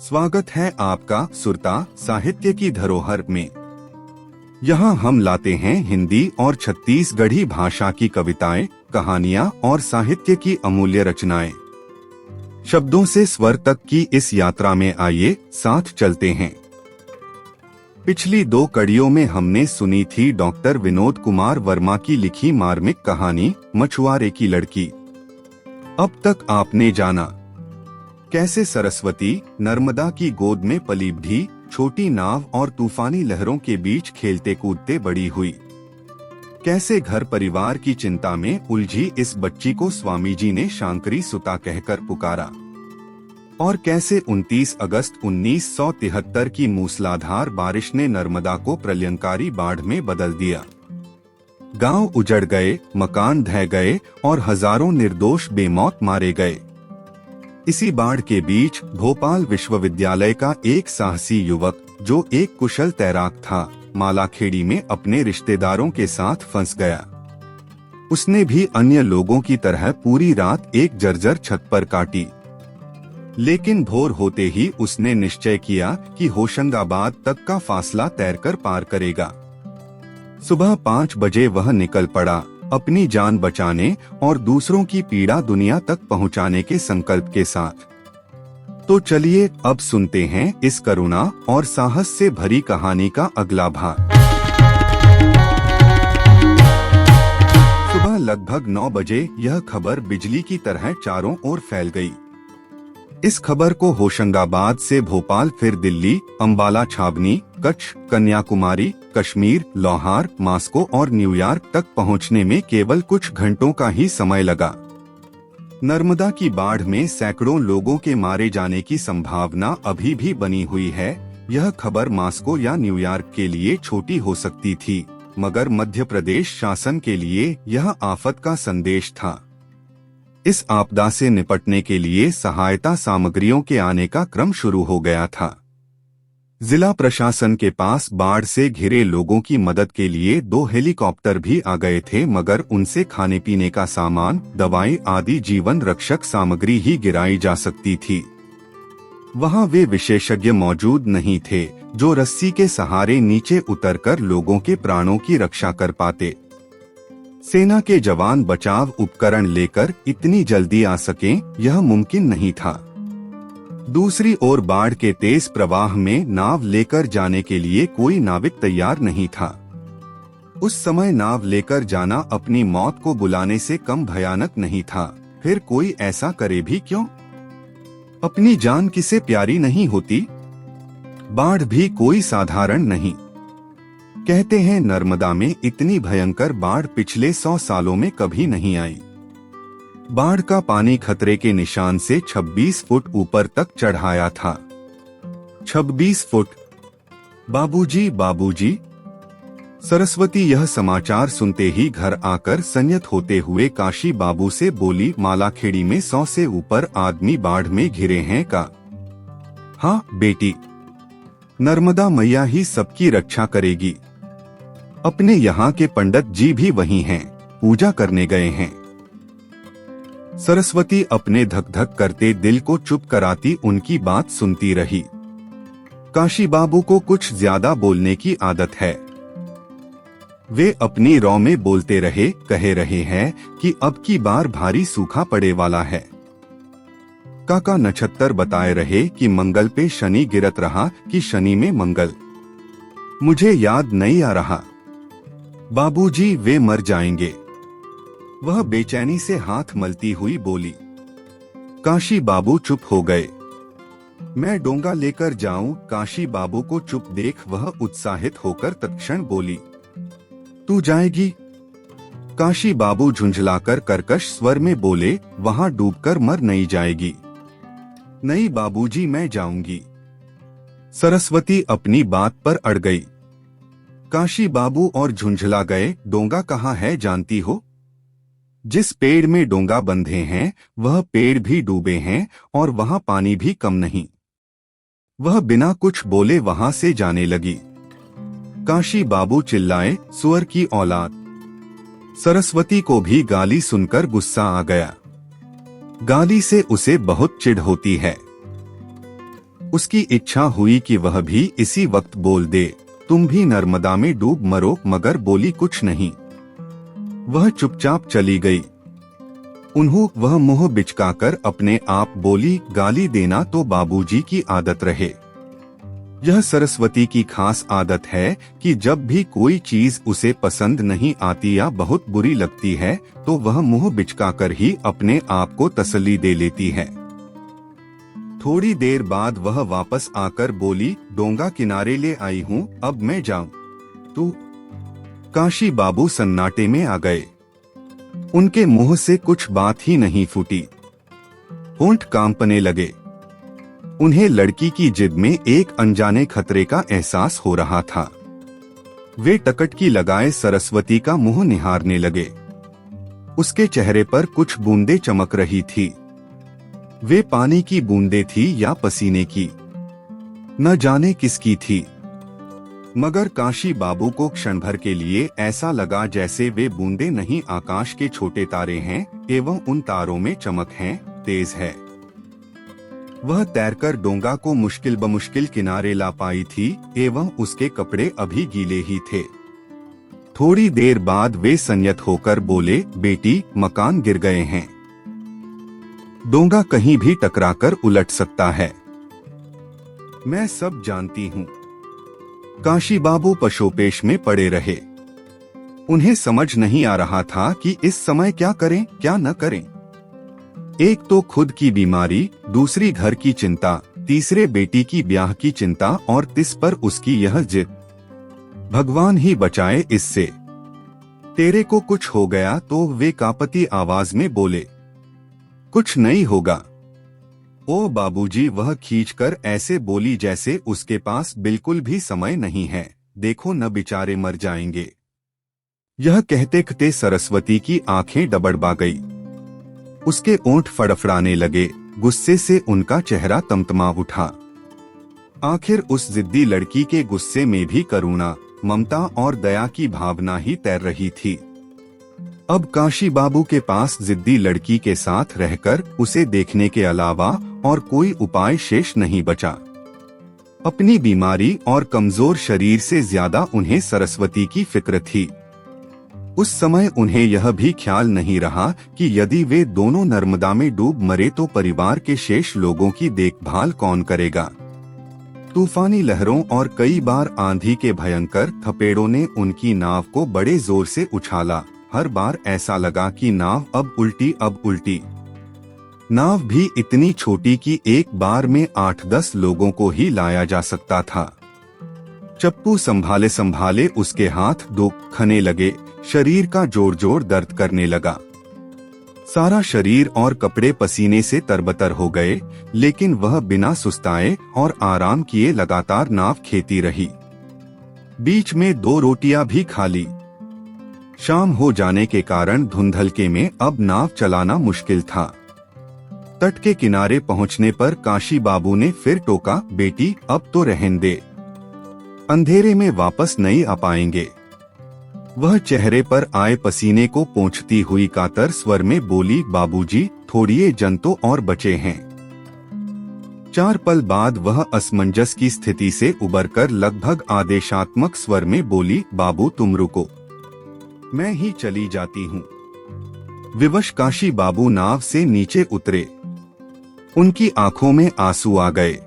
स्वागत है आपका सुरता साहित्य की धरोहर में। यहाँ हम लाते हैं हिंदी और छत्तीसगढ़ी भाषा की कविताएं, कहानियां और साहित्य की अमूल्य रचनाएं। शब्दों से स्वर तक की इस यात्रा में आइए साथ चलते हैं। पिछली 2 कड़ियों में हमने सुनी थी डॉक्टर विनोद कुमार वर्मा की लिखी मार्मिक कहानी मछुआरे की लड़की। अब तक आपने जाना कैसे सरस्वती नर्मदा की गोद में पली भी छोटी नाव और तूफानी लहरों के बीच खेलते कूदते बड़ी हुई। कैसे घर परिवार की चिंता में उलझी इस बच्ची को स्वामी जी ने शांकरी सुता कहकर पुकारा। और कैसे 29 अगस्त 1973 की मूसलाधार बारिश ने नर्मदा को प्रलयंकारी बाढ़ में बदल दिया। गांव उजड़ गए, मकान ढह गए और हजारों निर्दोष बेमौत मारे गए। इसी बाढ़ के बीच भोपाल विश्वविद्यालय का एक साहसी युवक, जो एक कुशल तैराक था, मालाखेड़ी में अपने रिश्तेदारों के साथ फंस गया। उसने भी अन्य लोगों की तरह पूरी रात एक जर्जर छत पर काटी। लेकिन भोर होते ही उसने निश्चय किया कि होशंगाबाद तक का फासला तैरकर पार करेगा। सुबह 5 बजे वह निकल पड़ा, अपनी जान बचाने और दूसरों की पीड़ा दुनिया तक पहुंचाने के संकल्प के साथ। तो चलिए अब सुनते हैं इस करुणा और साहस से भरी कहानी का अगला भाग। सुबह लगभग 9 बजे यह खबर बिजली की तरह चारों ओर फैल गई। इस खबर को होशंगाबाद से भोपाल, फिर दिल्ली, अंबाला, छावनी, कच्छ, कन्याकुमारी, कश्मीर, लाहौर, मॉस्को और न्यूयॉर्क तक पहुंचने में केवल कुछ घंटों का ही समय लगा। नर्मदा की बाढ़ में सैकड़ों लोगों के मारे जाने की संभावना अभी भी बनी हुई है। यह खबर मॉस्को या न्यूयॉर्क के लिए छोटी हो सकती थी, मगर मध्य प्रदेश शासन के लिए यह आफत का संदेश था। इस आपदा से निपटने के लिए सहायता सामग्रियों के आने का क्रम शुरू हो गया था। जिला प्रशासन के पास बाढ़ से घिरे लोगों की मदद के लिए 2 हेलीकॉप्टर भी आ गए थे, मगर उनसे खाने पीने का सामान, दवाई आदि जीवन रक्षक सामग्री ही गिराई जा सकती थी। वहां वे विशेषज्ञ मौजूद नहीं थे जो रस्सी के सहारे नीचे उतरकर लोगों के प्राणों की रक्षा कर पाते। सेना के जवान बचाव उपकरण लेकर इतनी जल्दी आ सकें, यह मुमकिन नहीं था। दूसरी ओर बाढ़ के तेज प्रवाह में नाव लेकर जाने के लिए कोई नाविक तैयार नहीं था। उस समय नाव लेकर जाना अपनी मौत को बुलाने से कम भयानक नहीं था। फिर कोई ऐसा करे भी क्यों? अपनी जान किसे प्यारी नहीं होती? बाढ़ भी कोई साधारण नहीं। कहते हैं नर्मदा में इतनी भयंकर बाढ़ पिछले 100 सालों में कभी नहीं आई। बाढ़ का पानी खतरे के निशान से 26 फुट ऊपर तक चढ़ाया था। 26 फुट। बाबूजी, बाबूजी। सरस्वती यह समाचार सुनते ही घर आकर संयत होते हुए काशी बाबू से बोली, मालाखेड़ी में 100 से ऊपर आदमी बाढ़ में घिरे हैं का? हाँ बेटी, नर्मदा मैया ही सबकी रक्षा करेगी। अपने यहाँ के पंडित जी भी वही हैं, पूजा करने गए हैं। सरस्वती अपने धक धक करते दिल को चुप कराती उनकी बात सुनती रही। काशी बाबू को कुछ ज्यादा बोलने की आदत है। वे अपनी रौ में बोलते रहे, कहे रहे हैं कि अब की बार भारी सूखा पड़े वाला है। काका नक्षत्र बताए रहे कि मंगल पे शनि गिरत रहा कि शनि में मंगल। मुझे याद नहीं आ रहा। बाबूजी, वे मर जाएंगे। वह बेचैनी से हाथ मलती हुई बोली। काशी बाबू चुप हो गए। मैं डोंगा लेकर जाऊं? काशी बाबू को चुप देख वह उत्साहित होकर तत्क्षण बोली, तू जाएगी? काशी बाबू झुंझलाकर कर्कश स्वर में बोले, वहां डूबकर मर नहीं जाएगी। नहीं बाबूजी, मैं जाऊंगी। सरस्वती अपनी बात पर अड़ गई। काशी बाबू और झुंझला गए। डोंगा कहाँ है जानती हो? जिस पेड़ में डोंगा बंधे हैं वह पेड़ भी डूबे हैं और वहां पानी भी कम नहीं। वह बिना कुछ बोले वहां से जाने लगी। काशी बाबू चिल्लाए, सुअर की औलाद। सरस्वती को भी गाली सुनकर गुस्सा आ गया। गाली से उसे बहुत चिढ़ होती है। उसकी इच्छा हुई कि वह भी इसी वक्त बोल दे, तुम भी नर्मदा में डूब मरो, मगर बोली कुछ नहीं। वह चुपचाप चली गई। उन्हों वह मुंह बिचकाकर अपने आप बोली, गाली देना तो बाबूजी की आदत रहे। यह सरस्वती की खास आदत है कि जब भी कोई चीज उसे पसंद नहीं आती या बहुत बुरी लगती है तो वह मुंह बिचकाकर ही अपने आप को तसल्ली दे लेती है। थोड़ी देर बाद वह वापस आकर बोली, डोंगा किनारे ले आई हूँ, अब मैं जाऊं? तू? काशी बाबू सन्नाटे में आ गए। उनके मुंह से कुछ बात ही नहीं फूटी। होंठ कांपने लगे। उन्हें लड़की की जिद में एक अनजाने खतरे का एहसास हो रहा था। वे टकटकी लगाए सरस्वती का मुंह निहारने लगे। उसके चेहरे पर कुछ बूंदें चमक रही थी। वे पानी की बूंदें थी या पसीने की, न जाने किसकी थी, मगर काशी बाबू को क्षण भर के लिए ऐसा लगा जैसे वे बूंदें नहीं आकाश के छोटे तारे हैं एवं उन तारों में चमक है, तेज है। वह तैरकर डोंगा को मुश्किल बमुश्किल किनारे ला पाई थी एवं उसके कपड़े अभी गीले ही थे। थोड़ी देर बाद वे संयत होकर बोले, बेटी, मकान गिर गए हैं। डोंगा कहीं भी टकराकर उलट सकता है। मैं सब जानती हूँ। काशी बाबू पशोपेश में पड़े रहे। उन्हें समझ नहीं आ रहा था कि इस समय क्या करें क्या न करें। एक तो खुद की बीमारी, दूसरी घर की चिंता, तीसरे बेटी की ब्याह की चिंता और तिस पर उसकी यह जिद। भगवान ही बचाए इससे। तेरे को कुछ हो गया तो वे कांपती आवाज में बोले, कुछ नहीं होगा। ओ बाबूजी, वह खींचकर ऐसे बोली जैसे उसके पास बिल्कुल भी समय नहीं है। देखो न, बेचारे मर जाएंगे। यह कहते कहते सरस्वती की आंखें डबडबा गई। उसके ओंठ फड़फड़ाने लगे। गुस्से से उनका चेहरा तमतमा उठा। आखिर उस जिद्दी लड़की के गुस्से में भी करुणा, ममता और दया की भावना ही तैर रही थी। अब काशी बाबू के पास जिद्दी लड़की के साथ रहकर उसे देखने के अलावा और कोई उपाय शेष नहीं बचा। अपनी बीमारी और कमजोर शरीर से ज्यादा उन्हें सरस्वती की फिक्र थी। उस समय उन्हें यह भी ख्याल नहीं रहा कि यदि वे दोनों नर्मदा में डूब मरे तो परिवार के शेष लोगों की देखभाल कौन करेगा। तूफानी लहरों और कई बार आंधी के भयंकर थपेड़ों ने उनकी नाव को बड़े जोर से उछाला। हर बार ऐसा लगा कि नाव अब उल्टी। नाव भी इतनी छोटी कि एक बार में 8-10 लोगों को ही लाया जा सकता था। चप्पू संभाले संभाले उसके हाथ दुखने लगे। शरीर का जोर दर्द करने लगा। सारा शरीर और कपड़े पसीने से तरबतर हो गए, लेकिन वह बिना सुस्ताए और आराम किए लगातार नाव खेती रही। बीच में 2 रोटियां भी खा ली। शाम हो जाने के कारण धुंधलके में अब नाव चलाना मुश्किल था। तट के किनारे पहुंचने पर काशी बाबू ने फिर टोका, बेटी, अब तो रहने दे। अंधेरे में वापस नहीं आ पाएंगे। वह चेहरे पर आए पसीने को पोंछती हुई कातर स्वर में बोली, बाबूजी, थोड़िए जन तो और बचे हैं। 4 पल बाद वह असमंजस की स्थिति से उबरकर लगभग आदेशात्मक स्वर में बोली, बाबू तुम रुको, मैं ही चली जाती हूँ। विवश काशी बाबू नाव से नीचे उतरे। उनकी आंखों में आंसू आ गए।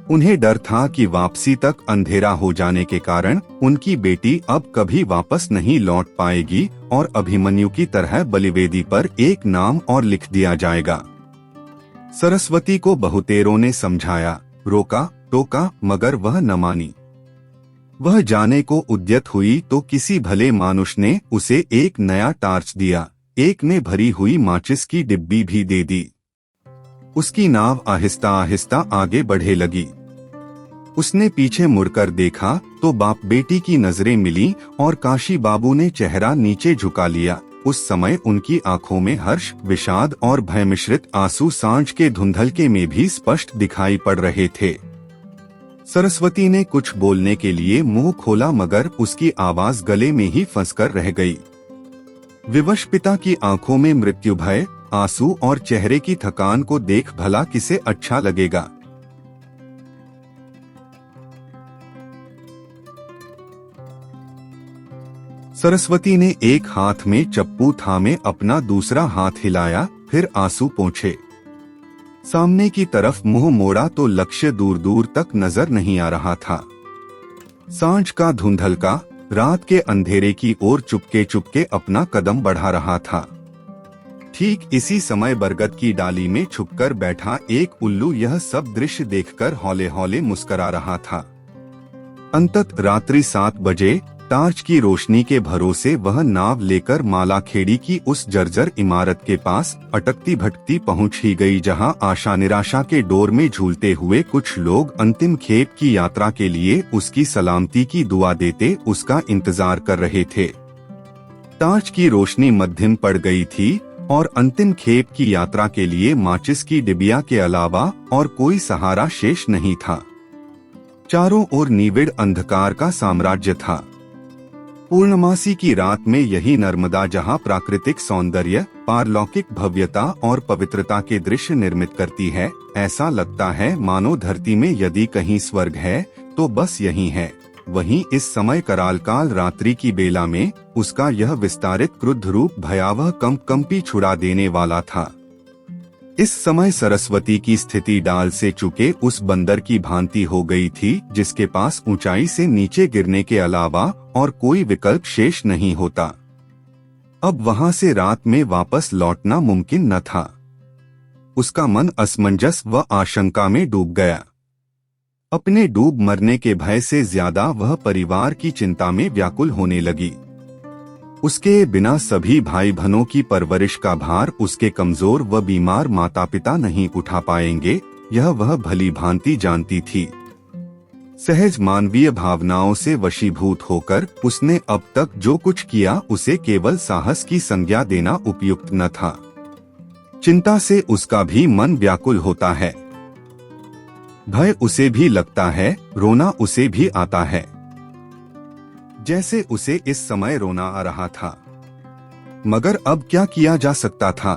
उन्हें डर था कि वापसी तक अंधेरा हो जाने के कारण उनकी बेटी अब कभी वापस नहीं लौट पाएगी और अभिमन्यु की तरह बलिवेदी पर एक नाम और लिख दिया जाएगा। सरस्वती को बहुतेरों ने समझाया, रोका, टोका, मगर वह न मानी। वह जाने को उद्यत हुई तो किसी भले मानुष ने उसे एक नया टार्च दिया। एक ने भरी हुई माचिस की डिब्बी भी दे दी। उसकी नाव आहिस्ता आहिस्ता आगे बढ़े लगी। उसने पीछे मुड़कर देखा तो बाप बेटी की नजरें मिली और काशी बाबू ने चेहरा नीचे झुका लिया। उस समय उनकी आंखों में हर्ष, विषाद और भय मिश्रित आंसू सांझ के धुंधलके में भी स्पष्ट दिखाई पड़ रहे थे। सरस्वती ने कुछ बोलने के लिए मुंह खोला मगर उसकी आवाज गले में ही फंसकर रह गई। विवश पिता की आंखों में मृत्यु भय, आंसू और चेहरे की थकान को देख भला किसे अच्छा लगेगा। सरस्वती ने एक हाथ में चप्पू थामे अपना दूसरा हाथ हिलाया, फिर आंसू पोंछे। सामने की तरफ मुंह मोड़ा तो लक्ष्य दूर दूर तक नजर नहीं आ रहा था। सांझ का धुंधलका रात के अंधेरे की ओर चुपके चुपके अपना कदम बढ़ा रहा था। ठीक इसी समय बरगद की डाली में छुपकर बैठा एक उल्लू यह सब दृश्य देखकर हौले हौले मुस्करा रहा था। अंतत रात्रि 7 बजे टार्च की रोशनी के भरोसे वह नाव लेकर मालाखेड़ी की उस जर्जर इमारत के पास अटकती भटकती पहुंच ही गई, जहां आशा निराशा के डोर में झूलते हुए कुछ लोग अंतिम खेप की यात्रा के लिए उसकी सलामती की दुआ देते उसका इंतजार कर रहे थे। टार्च की रोशनी मध्यम पड़ गई थी और अंतिम खेप की यात्रा के लिए माचिस की डिबिया के अलावा और कोई सहारा शेष नहीं था। चारों ओर निविड़ अंधकार का साम्राज्य था। पूर्णमासी की रात में यही नर्मदा, जहां प्राकृतिक सौंदर्य, पारलौकिक भव्यता और पवित्रता के दृश्य निर्मित करती है, ऐसा लगता है मानो धरती में यदि कहीं स्वर्ग है तो बस यही है। वहीं इस समय कराल काल रात्रि की बेला में उसका यह विस्तारित क्रुद्ध रूप भयावह कंपी छुड़ा देने वाला था। इस समय सरस्वती की स्थिति डाल से चुके उस बंदर की भांति हो गई थी, जिसके पास ऊंचाई से नीचे गिरने के अलावा और कोई विकल्प शेष नहीं होता। अब वहां से रात में वापस लौटना मुमकिन न था। उसका मन असमंजस व आशंका में डूब गया। अपने डूब मरने के भय से ज्यादा वह परिवार की चिंता में व्याकुल होने लगी। उसके बिना सभी भाई बहनों की परवरिश का भार उसके कमजोर व बीमार माता पिता नहीं उठा पाएंगे, यह वह भली भांति जानती थी। सहज मानवीय भावनाओं से वशीभूत होकर उसने अब तक जो कुछ किया उसे केवल साहस की संज्ञा देना उपयुक्त न था। चिंता से उसका भी मन व्याकुल होता है, भय उसे भी लगता है, रोना उसे भी आता है, जैसे उसे इस समय रोना आ रहा था। मगर अब क्या किया जा सकता था?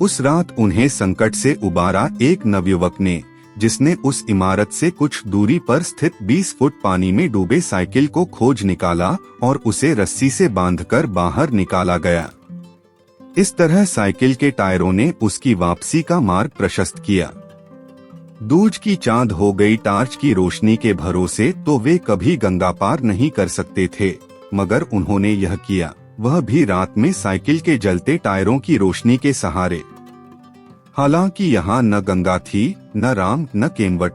उस रात उन्हें संकट से उबारा एक नवयुवक ने, जिसने उस इमारत से कुछ दूरी पर स्थित 20 फुट पानी में डूबे साइकिल को खोज निकाला और उसे रस्सी से बांधकर बाहर निकाला गया। इस तरह साइकिल के टायरों ने उसकी वापसी का मार्ग प्रशस्त किया। दूज की चांद हो गई टार्च की रोशनी के भरोसे तो वे कभी गंगा पार नहीं कर सकते थे, मगर उन्होंने यह किया, वह भी रात में साइकिल के जलते टायरों की रोशनी के सहारे। हालांकि यहाँ न गंगा थी, न राम, न केमवट।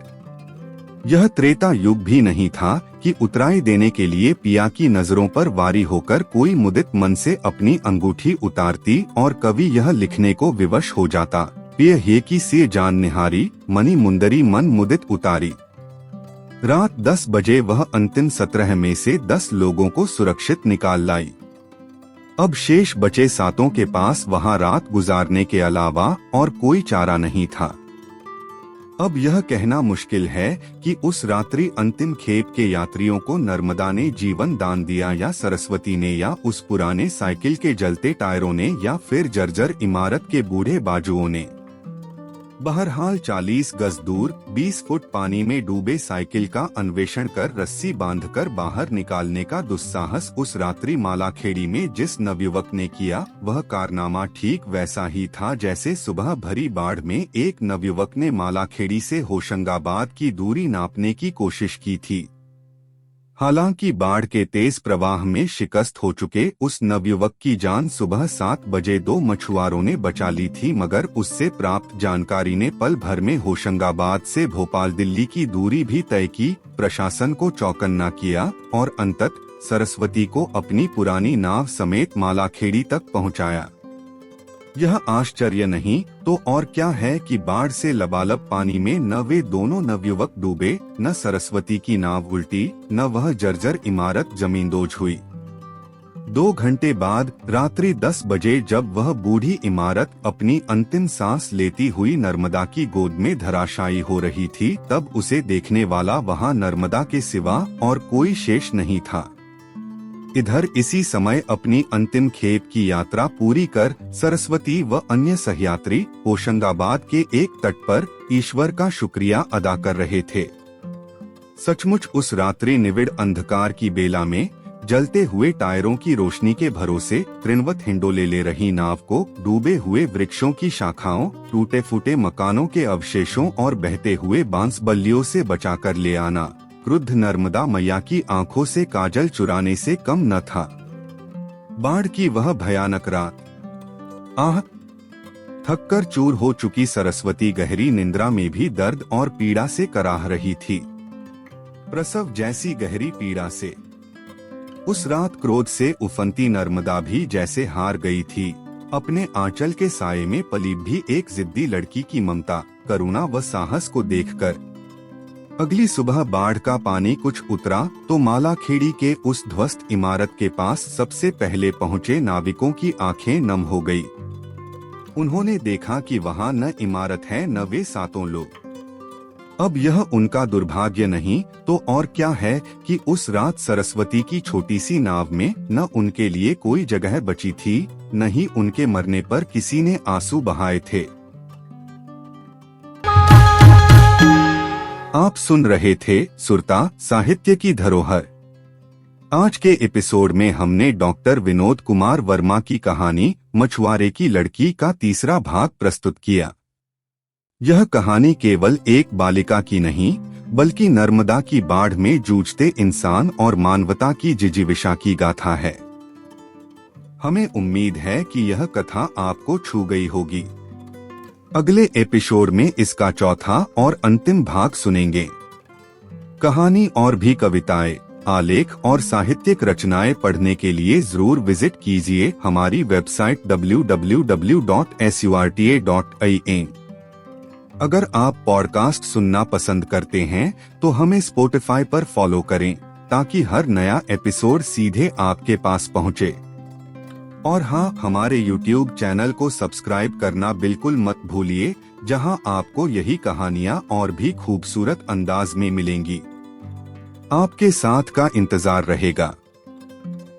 यह त्रेता युग भी नहीं था कि उतराई देने के लिए पिया की नजरों पर वारी होकर कोई मुदित मन से अपनी अंगूठी उतारती और कवि यह लिखने को विवश हो जाता, पिय हे की से जान निहारी, मणि मुंदरी मन मुदित उतारी। रात 10 बजे वह अंतिम 17 में से 10 लोगों को सुरक्षित निकाल लाई। अब शेष बचे 7 के पास वहां रात गुजारने के अलावा और कोई चारा नहीं था। अब यह कहना मुश्किल है कि उस रात्रि अंतिम खेप के यात्रियों को नर्मदा ने जीवन दान दिया या सरस्वती ने या उस पुराने साइकिल के जलते टायरों ने या फिर जर्जर इमारत के बूढ़े बाजुओं ने। बहरहाल 40 गज दूर 20 फुट पानी में डूबे साइकिल का अन्वेषण कर रस्सी बांधकर बाहर निकालने का दुस्साहस उस रात्रि मालाखेड़ी में जिस नवयुवक ने किया, वह कारनामा ठीक वैसा ही था जैसे सुबह भरी बाढ़ में एक नवयुवक ने मालाखेड़ी से होशंगाबाद की दूरी नापने की कोशिश की थी। हालांकि बाढ़ के तेज प्रवाह में शिकस्त हो चुके उस नवयुवक की जान सुबह 7 बजे 2 मछुआरों ने बचा ली थी, मगर उससे प्राप्त जानकारी ने पल भर में होशंगाबाद से भोपाल दिल्ली की दूरी भी तय की, प्रशासन को चौकन्ना किया और अंतत सरस्वती को अपनी पुरानी नाव समेत मालाखेड़ी तक पहुंचाया। यह आश्चर्य नहीं तो और क्या है कि बाढ़ से लबालब पानी में न वे दोनों नवयुवक डूबे, न सरस्वती की नाव उल्टी, न वह जर्जर इमारत जमींदोज हुई। 2 घंटे बाद रात्रि 10 बजे जब वह बूढ़ी इमारत अपनी अंतिम सांस लेती हुई नर्मदा की गोद में धराशायी हो रही थी, तब उसे देखने वाला वहां नर्मदा के सिवा और कोई शेष नहीं था। इधर इसी समय अपनी अंतिम खेप की यात्रा पूरी कर सरस्वती व अन्य सहयात्री होशंगाबाद के एक तट पर ईश्वर का शुक्रिया अदा कर रहे थे। सचमुच उस रात्रि निविड़ अंधकार की बेला में जलते हुए टायरों की रोशनी के भरोसे त्रिनवत हिंडोले ले रही नाव को डूबे हुए वृक्षों की शाखाओं, टूटे फूटे मकानों के अवशेषों और बहते हुए बांस बल्लियों से बचाकर ले आना क्रुद्ध नर्मदा मैया की आंखों से काजल चुराने से कम न था। बाढ़ की वह भयानक रात। आह! थककर चूर हो चुकी सरस्वती गहरी निंद्रा में भी दर्द और पीड़ा से कराह रही थी, प्रसव जैसी गहरी पीड़ा से। उस रात क्रोध से उफनती नर्मदा भी जैसे हार गई थी। अपने आंचल के साये में पली भी एक जिद्दी लड़की की ममता, करुणा व साहस को देखकर। अगली सुबह बाढ़ का पानी कुछ उतरा तो मालाखेड़ी के उस ध्वस्त इमारत के पास सबसे पहले पहुंचे नाविकों की आंखें नम हो गई। उन्होंने देखा कि वहां न इमारत है न वे सातों लोग। अब यह उनका दुर्भाग्य नहीं तो और क्या है कि उस रात सरस्वती की छोटी सी नाव में न उनके लिए कोई जगह बची थी, न ही उनके मरने पर किसी ने आंसू बहाए थे। आप सुन रहे थे सुरता साहित्य की धरोहर। आज के एपिसोड में हमने डॉक्टर विनोद कुमार वर्मा की कहानी मछुआरे की लड़की का तीसरा भाग प्रस्तुत किया। यह कहानी केवल एक बालिका की नहीं बल्कि नर्मदा की बाढ़ में जूझते इंसान और मानवता की जिजीविषा की गाथा है। हमें उम्मीद है कि यह कथा आपको छू गई होगी। अगले एपिसोड में इसका चौथा और अंतिम भाग सुनेंगे। कहानी और भी कविताएं, आलेख और साहित्यिक रचनाएं पढ़ने के लिए जरूर विजिट कीजिए हमारी वेबसाइट www.surta.in। अगर आप पॉडकास्ट सुनना पसंद करते हैं तो हमें स्पॉटिफाई पर फॉलो करें ताकि हर नया एपिसोड सीधे आपके पास पहुंचे। और हाँ, हमारे यूट्यूब चैनल को सब्सक्राइब करना बिल्कुल मत भूलिए, जहां आपको यही कहानियां और भी खूबसूरत अंदाज में मिलेंगी। आपके साथ का इंतजार रहेगा।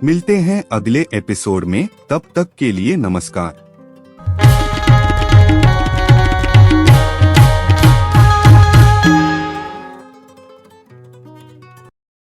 मिलते हैं अगले एपिसोड में, तब तक के लिए नमस्कार।